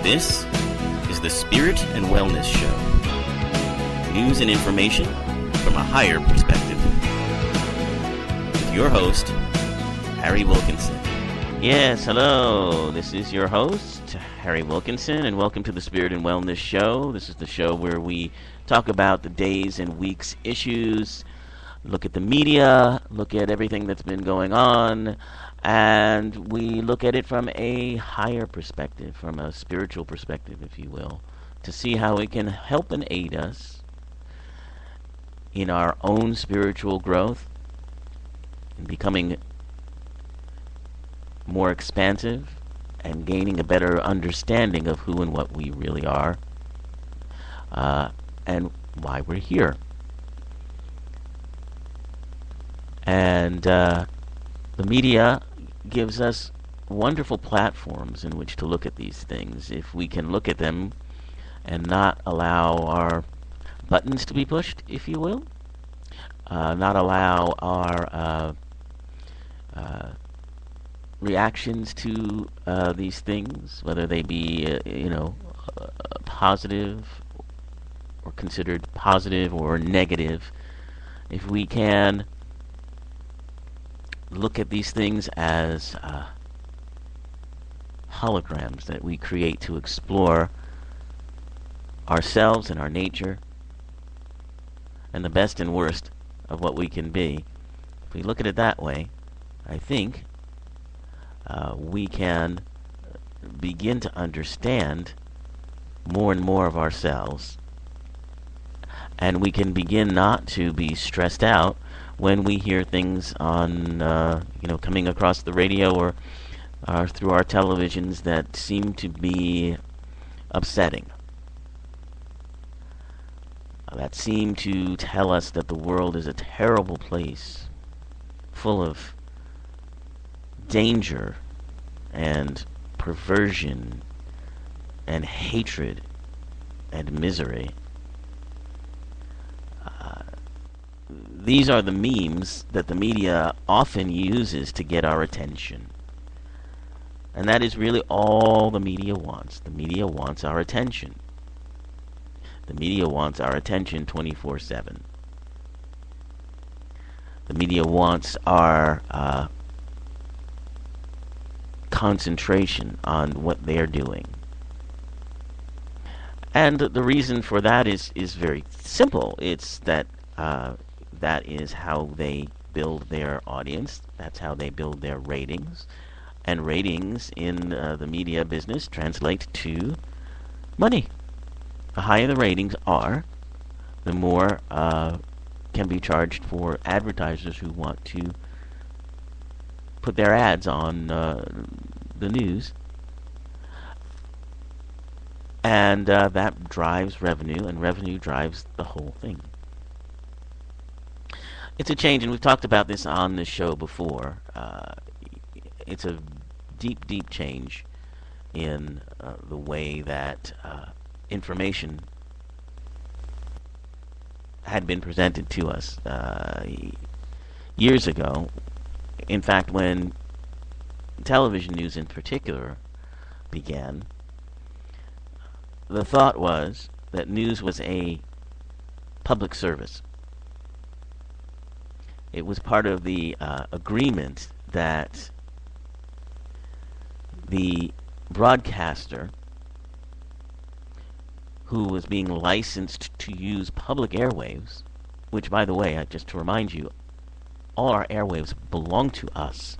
This is the Spirit and Wellness Show. News and information from a higher perspective. With your host, Harry Wilkinson. Yes, hello. This is your host, Harry Wilkinson, and welcome to the Spirit and Wellness Show. This is the show where we talk about the days and weeks issues, look at the media, look at everything that's been going on, and we look at it from a higher perspective, from a spiritual perspective, if you will, to see how it can help and aid us in our own spiritual growth, in becoming more expansive, and gaining a better understanding of who and what we really are, and why we're here. And the media gives us wonderful platforms in which to look at these things. If we can look at them and not allow our buttons to be pushed, if you will, not allow our reactions to these things, whether they be, positive or considered positive or negative, if we can look at these things as holograms that we create to explore ourselves and our nature and the best and worst of what we can be. If we look at it that way, I think we can begin to understand more and more of ourselves, and we can begin not to be stressed out when we hear things on, coming across the radio or through our televisions that seem to be upsetting, that seem to tell us that the world is a terrible place, full of danger and perversion and hatred and misery. These are the memes that the media often uses to get our attention. And that is really all the media wants. The media wants our attention. The media wants our attention 24/7. The media wants our concentration on what they're doing. And the reason for that is very simple. It's that that is how they build their audience. That's how they build their ratings. And ratings in the media business translate to money. The higher the ratings are, the more can be charged for advertisers who want to put their ads on the news. And that drives revenue, and revenue drives the whole thing. It's a change, and we've talked about this on the show before. It's a deep, deep change in the way that information had been presented to us years ago. In fact, when television news in particular began, the thought was that news was a public service. It was part of the agreement that the broadcaster, who was being licensed to use public airwaves, which, by the way, just to remind you, all our airwaves belong to us.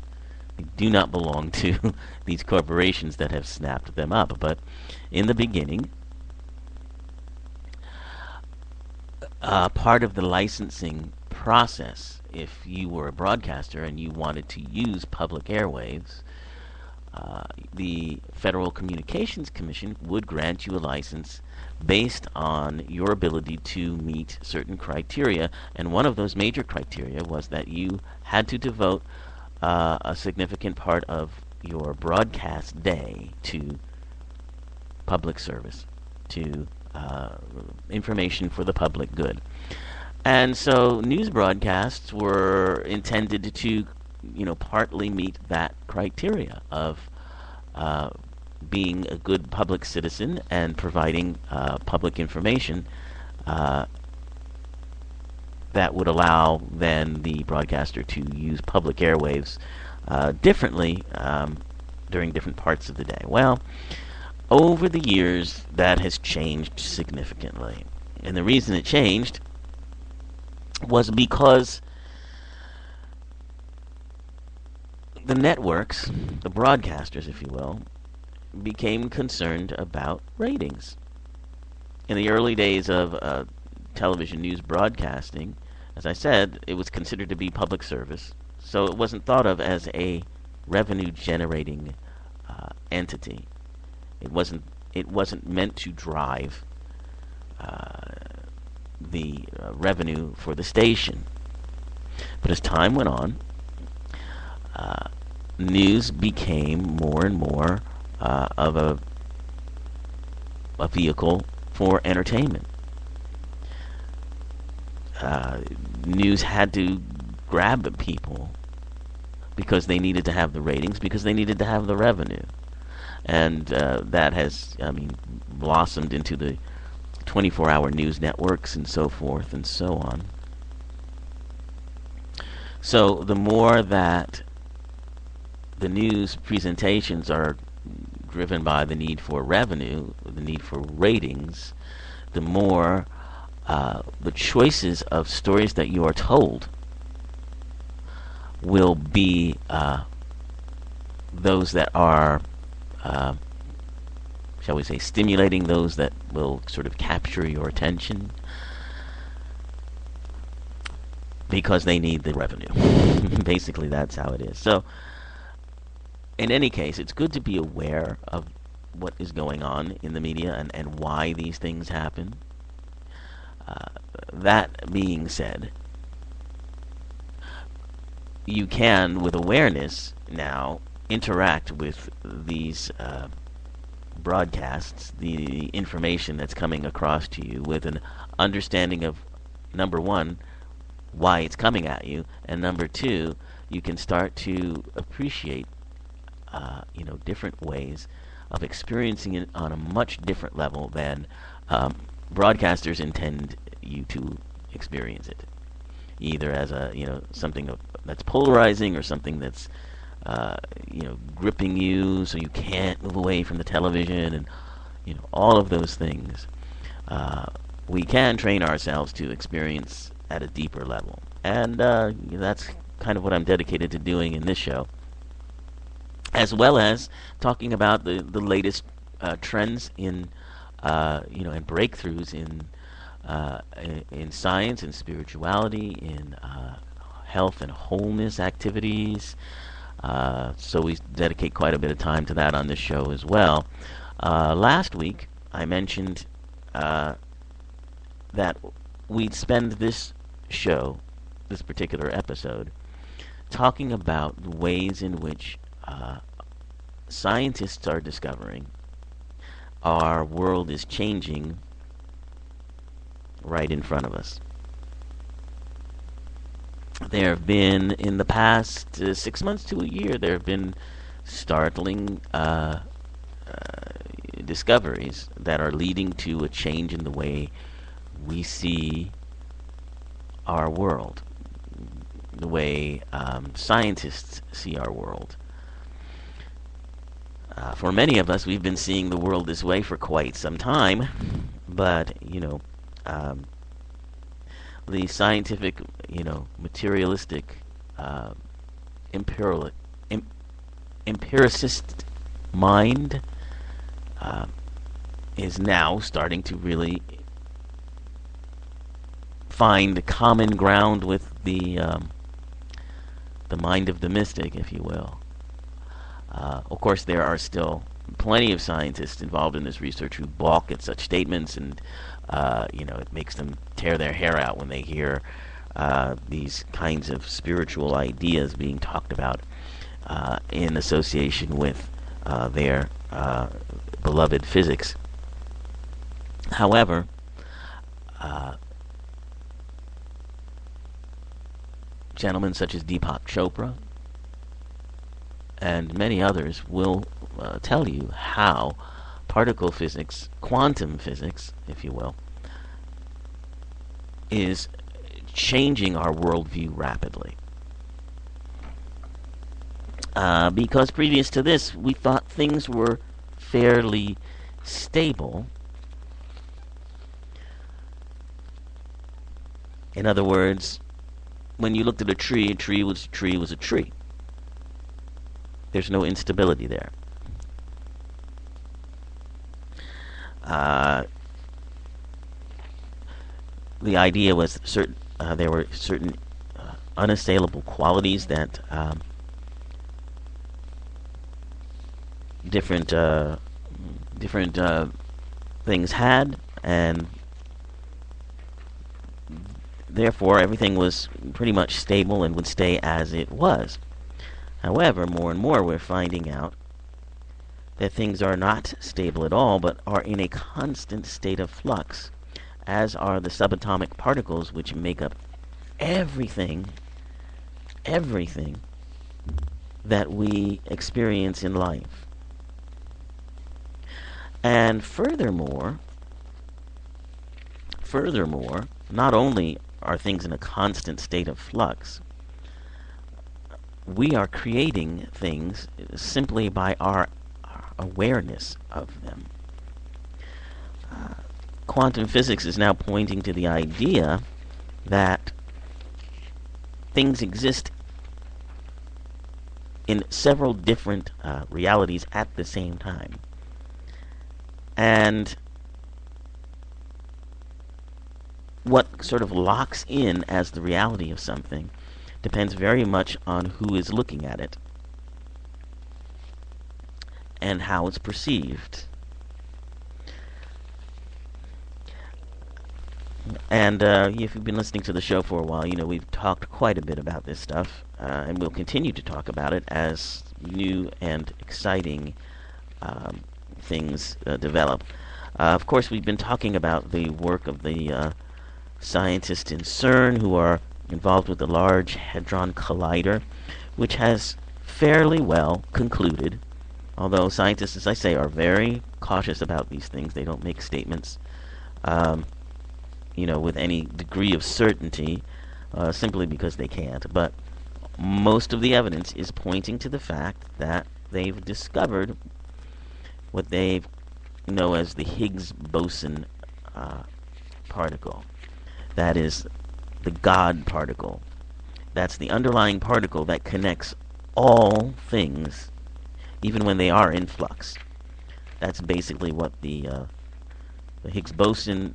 They do not belong to these corporations that have snapped them up. But in the beginning, part of the licensing process, if you were a broadcaster and you wanted to use public airwaves, the Federal Communications Commission would grant you a license based on your ability to meet certain criteria, and one of those major criteria was that you had to devote a significant part of your broadcast day to public service, to information for the public good. And so news broadcasts were intended to, partly meet that criteria of being a good public citizen and providing public information that would allow then the broadcaster to use public airwaves differently during different parts of the day. Well, over the years, that has changed significantly. And the reason it changed was because the networks, the broadcasters, if you will, became concerned about ratings. In the early days of television news broadcasting, as I said, it was considered to be public service, so it wasn't thought of as a revenue-generating entity. It wasn't meant to drive the revenue for the station. But as time went on, news became more and more of a vehicle for entertainment. News had to grab people because they needed to have the ratings, because they needed to have the revenue. And that has, blossomed into the 24-hour news networks and so forth and so on. So the more that the news presentations are driven by the need for revenue, the need for ratings, the more the choices of stories that you are told will be those that are, shall we say, stimulating, those that will sort of capture your attention, because they need the revenue. Basically, that's how it is. So, in any case, it's good to be aware of what is going on in the media and why these things happen. That being said, you can, with awareness now, interact with these broadcasts, the information that's coming across to you, with an understanding of, number one, why it's coming at you, and number two, you can start to appreciate different ways of experiencing it on a much different level than broadcasters intend you to experience it, either as a something that's polarizing, or something that's gripping you so you can't move away from the television, and all of those things. We can train ourselves to experience at a deeper level, and that's kind of what I'm dedicated to doing in this show, as well as talking about the latest trends in and breakthroughs in science and spirituality, in health and wholeness activities. So we dedicate quite a bit of time to that on this show as well. Last week I mentioned that we'd spend this show, this particular episode, talking about the ways in which scientists are discovering our world is changing right in front of us. There have been, in the past 6 months to a year, there have been startling discoveries that are leading to a change in the way we see our world, the way scientists see our world. For many of us, we've been seeing the world this way for quite some time, but the scientific, materialistic, empiricist mind is now starting to really find common ground with the mind of the mystic, if you will. Of course, there are still plenty of scientists involved in this research who balk at such statements, and it makes them tear their hair out when they hear these kinds of spiritual ideas being talked about in association with their beloved physics. However, gentlemen such as Deepak Chopra and many others will tell you how particle physics, quantum physics, if you will, is changing our worldview rapidly. Because previous to this, we thought things were fairly stable. In other words, when you looked at a tree was a tree. There's no instability there. The idea was there were certain unassailable qualities that different things had, and therefore everything was pretty much stable and would stay as it was. However, more and more we're finding out that things are not stable at all, but are in a constant state of flux, as are the subatomic particles which make up everything that we experience in life. And furthermore, not only are things in a constant state of flux, we are creating things simply by our awareness of them. Quantum physics is now pointing to the idea that things exist in several different realities at the same time. And what sort of locks in as the reality of something depends very much on who is looking at it and how it's perceived. And if you've been listening to the show for a while, you know we've talked quite a bit about this stuff, and we'll continue to talk about it as new and exciting things develop. Of course, we've been talking about the work of the scientists in CERN who are involved with the Large Hadron Collider, which has fairly well concluded, although scientists, as I say, are very cautious about these things. They don't make statements with any degree of certainty, simply because they can't. But most of the evidence is pointing to the fact that they've discovered what they know as the Higgs boson particle. That is the God particle. That's the underlying particle that connects all things, even when they are in flux. That's basically what the Higgs boson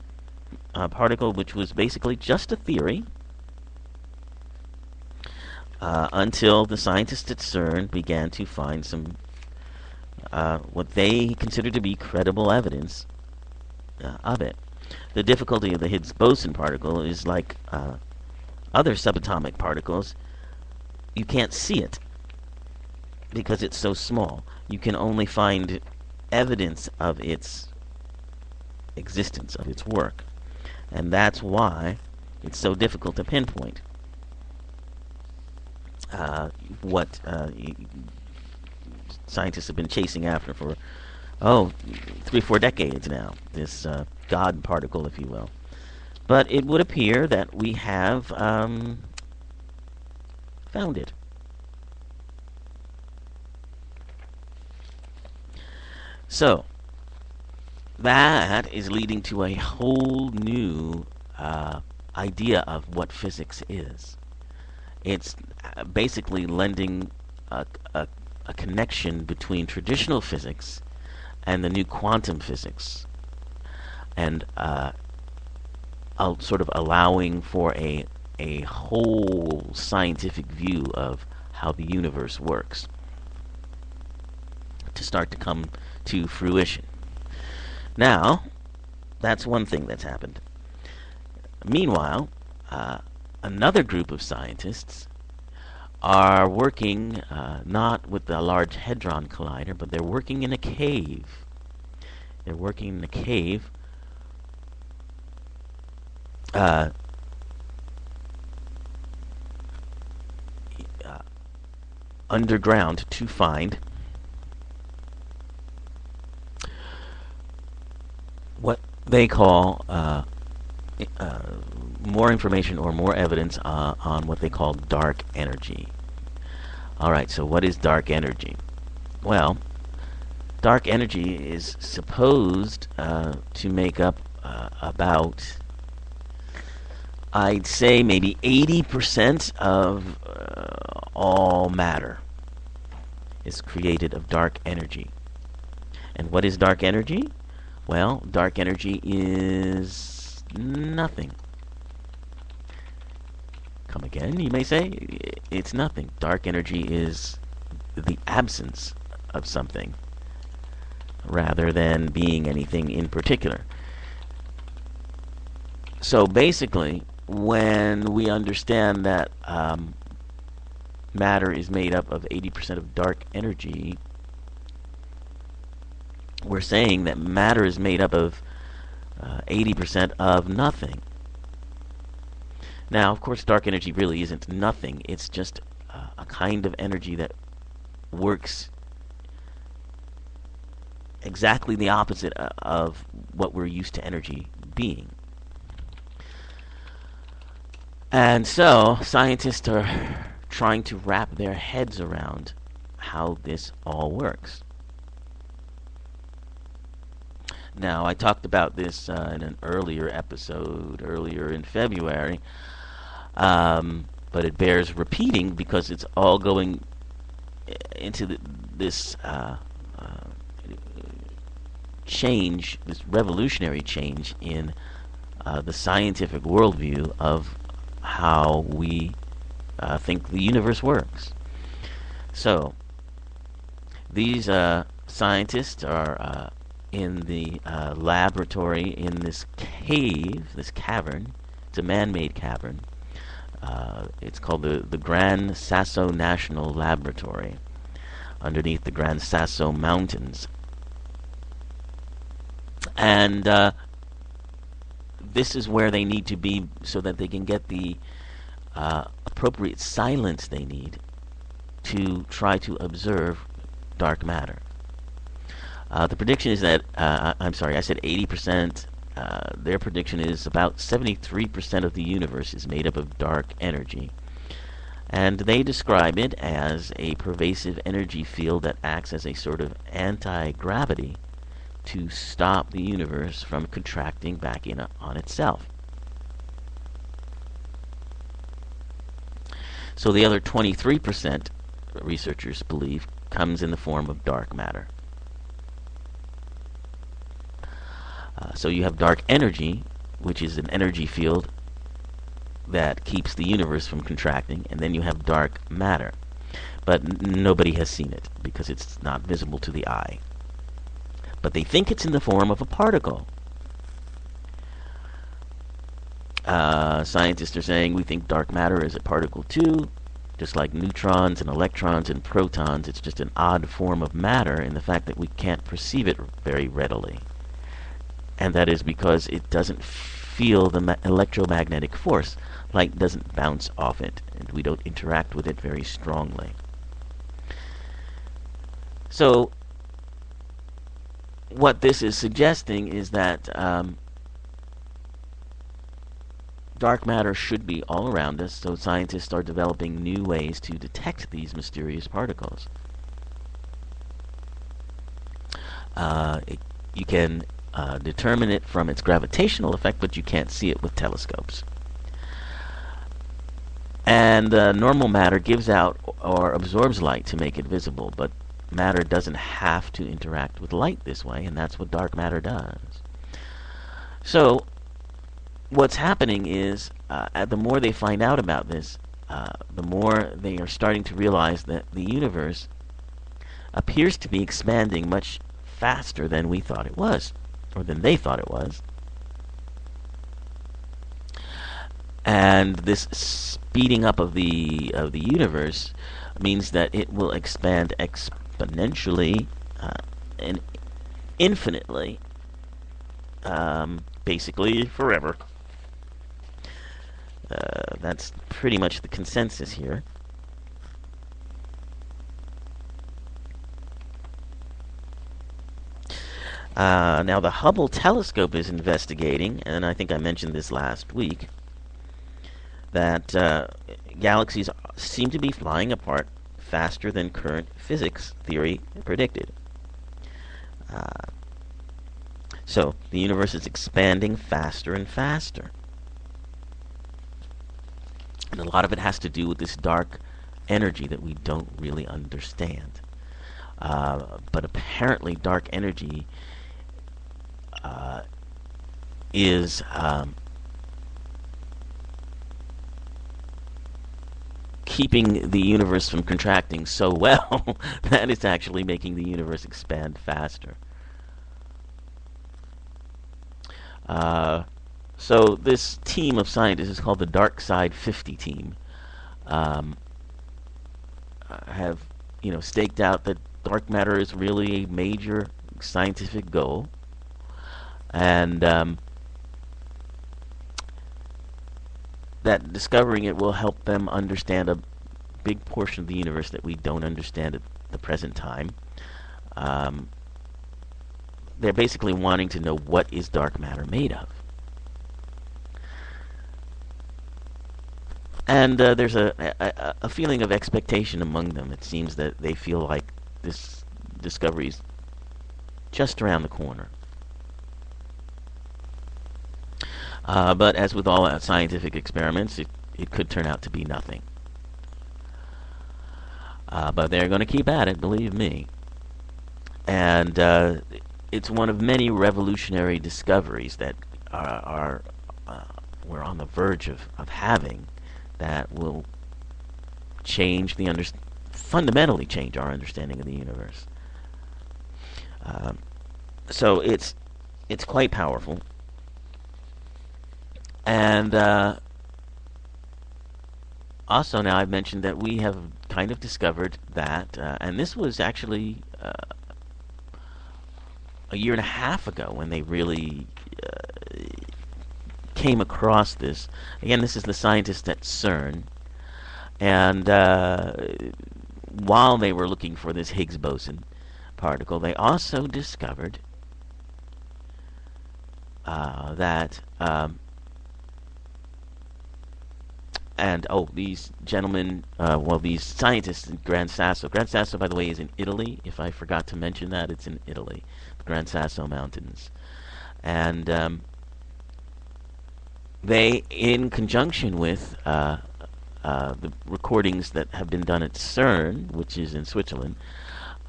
particle, which was basically just a theory, until the scientists at CERN began to find some what they consider to be credible evidence of it. The difficulty of the Higgs boson particle is like other subatomic particles. You can't see it because it's so small. You can only find evidence of its existence, of its work. And that's why it's so difficult to pinpoint what scientists have been chasing after for 3-4 decades now, this God particle, if you will. But it would appear that we have found it. So that is leading to a whole new idea of what physics is. It's basically lending a connection between traditional physics and the new quantum physics, and sort of allowing for a whole scientific view of how the universe works to start to come to fruition. Now, that's one thing that's happened. Meanwhile, another group of scientists are working not with the Large Hadron Collider, but they're working in a cave. They're working in a cave underground to find they call more information or more evidence on what they call dark energy. Alright, so what is dark energy? Well, dark energy is supposed to make up about, I'd say, maybe 80% of all matter is created of dark energy. And what is dark energy? Well, dark energy is nothing. Come again, you may say? It's nothing. Dark energy is the absence of something, rather than being anything in particular. So basically, when we understand that matter is made up of 80% of dark energy, we're saying that matter is made up of 80% of nothing. Now, of course, dark energy really isn't nothing. It's just a kind of energy that works exactly the opposite of what we're used to energy being. And so, scientists are trying to wrap their heads around how this all works. Now, I talked about this in an earlier episode, earlier in February, but it bears repeating because it's all going into this change, this revolutionary change in the scientific worldview of how we think the universe works. So, these scientists are in the laboratory in this cave, this cavern. It's a man-made cavern. It's called the Gran Sasso National Laboratory, underneath the Gran Sasso Mountains. And this is where they need to be so that they can get the appropriate silence they need to try to observe dark matter. The prediction is that, I'm sorry, I said 80%. Their prediction is about 73% of the universe is made up of dark energy. And they describe it as a pervasive energy field that acts as a sort of anti-gravity to stop the universe from contracting back in on itself. So the other 23%, researchers believe, comes in the form of dark matter. So you have dark energy, which is an energy field that keeps the universe from contracting, and then you have dark matter. But nobody has seen it because it's not visible to the eye. But they think it's in the form of a particle. Scientists are saying we think dark matter is a particle too, just like neutrons and electrons and protons. It's just an odd form of matter in the fact that we can't perceive it very readily. And that is because it doesn't feel the electromagnetic force. Light doesn't bounce off it, and we don't interact with it very strongly. So, what this is suggesting is that dark matter should be all around us, so scientists are developing new ways to detect these mysterious particles. You can determine it from its gravitational effect, but you can't see it with telescopes. And normal matter gives out or absorbs light to make it visible, but matter doesn't have to interact with light this way, and that's what dark matter does. So, what's happening is, the more they find out about this, the more they are starting to realize that the universe appears to be expanding much faster than we thought it was, or than they thought it was. And this speeding up of the universe means that it will expand exponentially and infinitely, basically forever. That's pretty much the consensus here. Now, the Hubble telescope is investigating, and I think I mentioned this last week, that galaxies seem to be flying apart faster than current physics theory predicted. So the universe is expanding faster and faster. And a lot of it has to do with this dark energy that we don't really understand. But apparently dark energy is keeping the universe from contracting so well that it's actually making the universe expand faster. So this team of scientists is called the Dark Side 50 team. Have staked out that dark matter is really a major scientific goal, and that discovering it will help them understand a big portion of the universe that we don't understand at the present time. They're basically wanting to know what is dark matter made of. And there's a feeling of expectation among them. It seems that they feel like this discovery is just around the corner. But as with all scientific experiments, it could turn out to be nothing. But they're going to keep at it, believe me. And it's one of many revolutionary discoveries that we're on the verge of having, that will fundamentally change our understanding of the universe. So it's quite powerful. And also now I've mentioned that we have kind of discovered that, and this was actually a year and a half ago when they really came across this. Again, this is the scientists at CERN, and while they were looking for this Higgs boson particle, they also discovered that these gentlemen, these scientists in Gran Sasso. Gran Sasso, by the way, is in Italy. If I forgot to mention that, it's in Italy, the Gran Sasso Mountains. And they, in conjunction with the recordings that have been done at CERN, which is in Switzerland,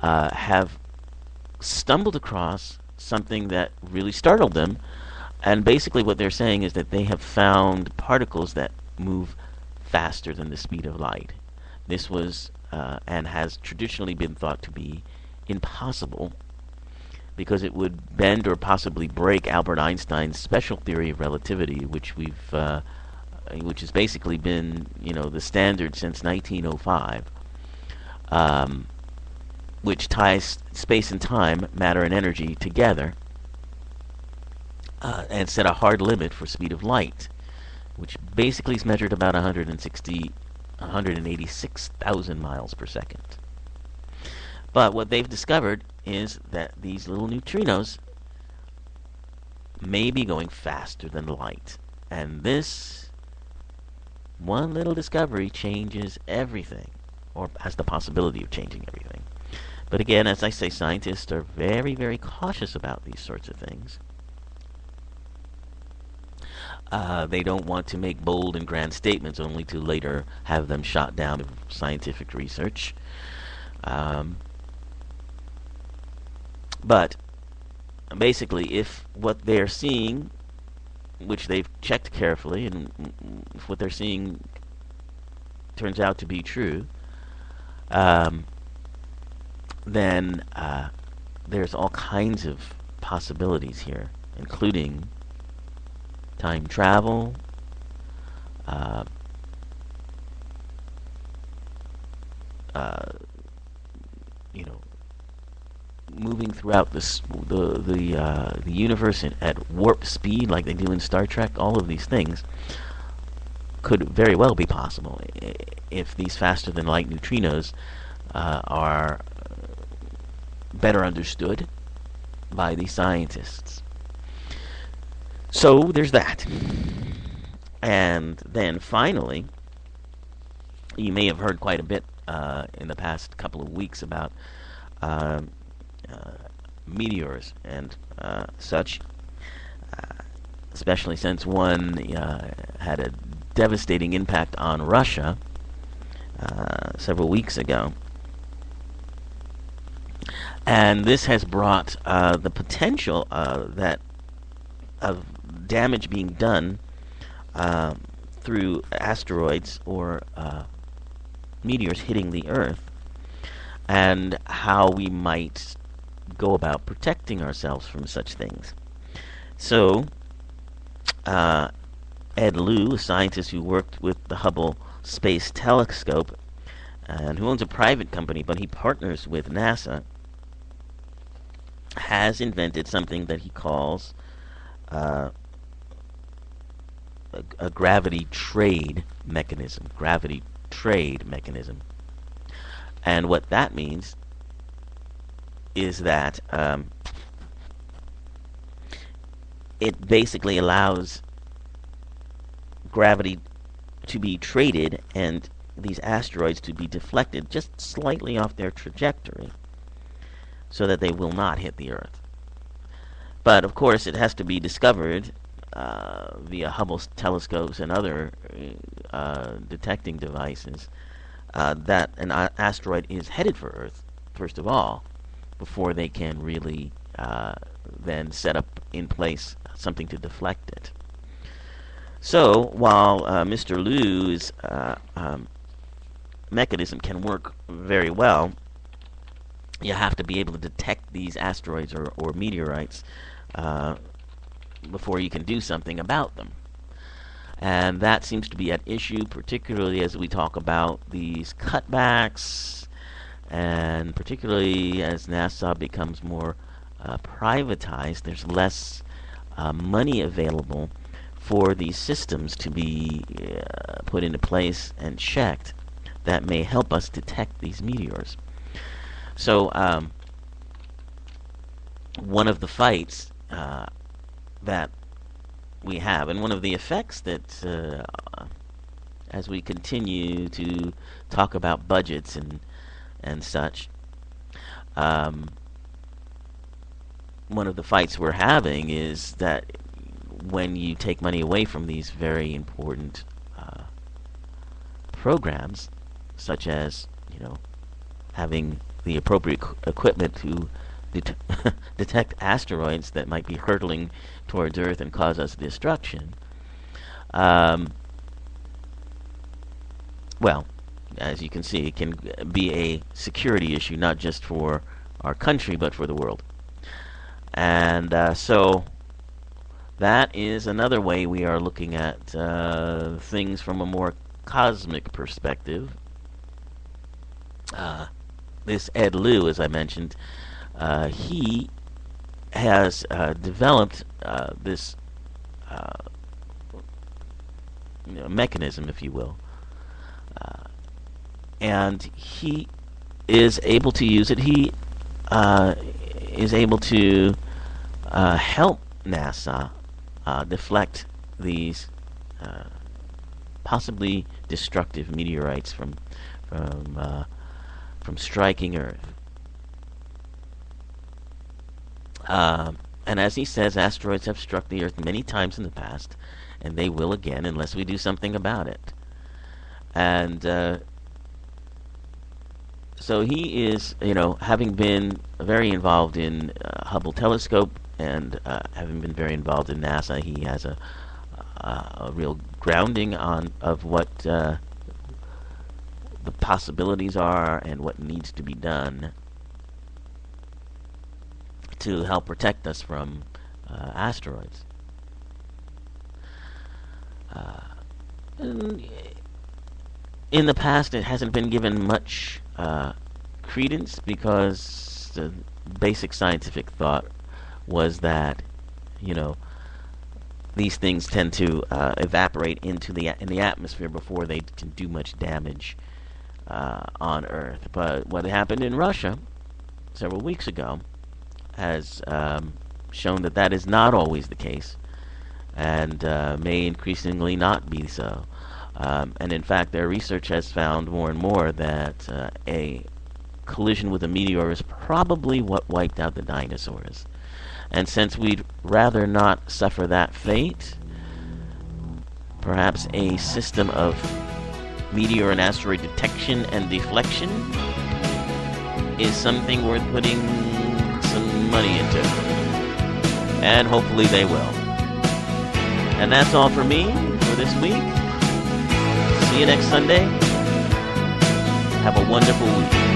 have stumbled across something that really startled them. And basically what they're saying is that they have found particles that move faster than the speed of light. This was and has traditionally been thought to be impossible, because it would bend or possibly break Albert Einstein's special theory of relativity, which has basically been, the standard since 1905, which ties space and time, matter and energy together, and set a hard limit for speed of light, which basically is measured about 186,000 miles per second. But what they've discovered is that these little neutrinos may be going faster than light. And this one little discovery changes everything, or has the possibility of changing everything. But again, as I say, scientists are very, very cautious about these sorts of things. They don't want to make bold and grand statements only to later have them shot down in scientific research. But basically, if what they're seeing, which they've checked carefully, and if what they're seeing turns out to be true, then there's all kinds of possibilities here, including time travel, moving throughout the universe at warp speed like they do in Star Trek. All of these things could very well be possible if these faster than light neutrinos are better understood, by the scientists. So there's that. And then finally, you may have heard quite a bit in the past couple of weeks about uh, meteors and such, especially since one had a devastating impact on Russia several weeks ago. And this has brought the potential that of damage being done through asteroids or meteors hitting the Earth, and how we might go about protecting ourselves from such things. So, Ed Lu, a scientist who worked with the Hubble Space Telescope, and who owns a private company, but he partners with NASA, has invented something that he calls a gravity trade mechanism. Gravity trade mechanism. And what that means is that it basically allows gravity to be traded and these asteroids to be deflected just slightly off their trajectory so that they will not hit the Earth. But of course it has to be discovered via Hubble telescopes and other detecting devices that an asteroid is headed for Earth, first of all, before they can really then set up in place something to deflect it. So while Mr. Liu's mechanism can work very well, you have to be able to detect these asteroids or meteorites before you can do something about them. And that seems to be at issue, particularly as we talk about these cutbacks, and particularly as NASA becomes more privatized, there's less money available for these systems to be put into place and checked that may help us detect these meteors. So one of the fights that we have, and one of the effects that as we continue to talk about budgets and such, one of the fights we're having is that when you take money away from these very important programs, such as, having the appropriate equipment to detect asteroids that might be hurtling towards Earth and cause us destruction, well, as you can see, it can be a security issue, not just for our country, but for the world. And so that is another way we are looking at things from a more cosmic perspective. This Ed Lu, as I mentioned, he has developed this mechanism, if you will, and he is able to use it. He is able to help NASA deflect these possibly destructive meteorites from striking Earth. And as he says, asteroids have struck the Earth many times in the past, and they will again unless we do something about it. And so he is, having been very involved in Hubble telescope and having been very involved in NASA, he has a real grounding of what the possibilities are and what needs to be done to help protect us from asteroids. In the past, it hasn't been given much credence because the basic scientific thought was that, these things tend to evaporate in the atmosphere before they can do much damage on Earth. But what happened in Russia several weeks ago has shown that that is not always the case, and may increasingly not be so. And in fact, their research has found more and more that a collision with a meteor is probably what wiped out the dinosaurs. And since we'd rather not suffer that fate, perhaps a system of meteor and asteroid detection and deflection is something worth putting some money into. And hopefully they will. And that's all for me for this week. See you next Sunday. Have a wonderful week.